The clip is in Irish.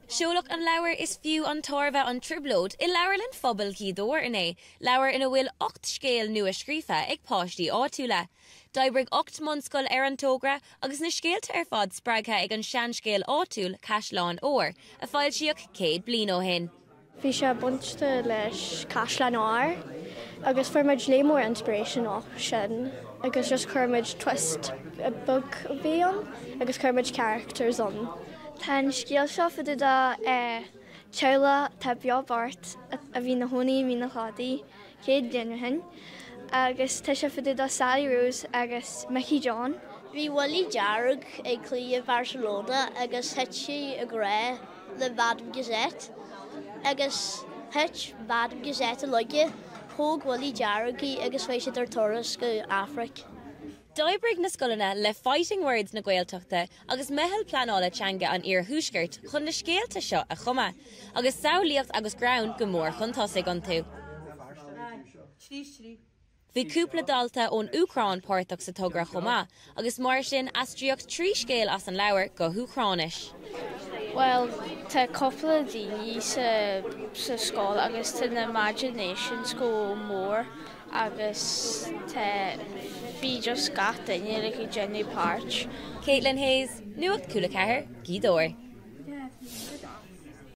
Seoladh an leabhar Is Fiú an Tairbhe an Troiblóid I leabhar linn phobal cídóir inné. Leabhar ina bhfuil 8 scéal nua scríofa ag Pacáiste Nuachta. D'oibrigh 8 monscoil an tógra agus na scéalta fad spreagtha ag an sean scéal áitiúil Katelyn a fáil siach 100 bliain ó hin. Bhí sé bunta leis Katelyn agus fuirmuid lémór inspiration á sin agus just chuirmuid twist a book bhí an agus chuirmuid characters an. Tá scéal seo faide Seoladh tá beabhairt a bhí na húnaí mí na chládaí 100 bliain hin agus tá sé faide Sally Rose agus Mickey John. Bhí bhfuil dearg ag clí Barcelona agus het si a gré le bad gazette agus het bad gazette leige thóg bhfuil deargaí agus fééis ar toras go Afric. D'oibrigh na scolanna le fighting words na gaeltachta agus mehel planála teanga an ar thuúsgurt chun na scéalta seo a chuma agus saolaíocht agus ground go mór chun tosaigh an tú. Bhí cúpla dalta ón Ucrán páirteach sa togra chuma agus mar sin astriíocht 3 scéal as an leabhar go Ucránis. Well, tá coppla daoine sa scáil agus tá na imaginations go mór agus tá bhí just gach daine like Jenny Parch. Katelyn Nuacht Cúla4, Gídóir.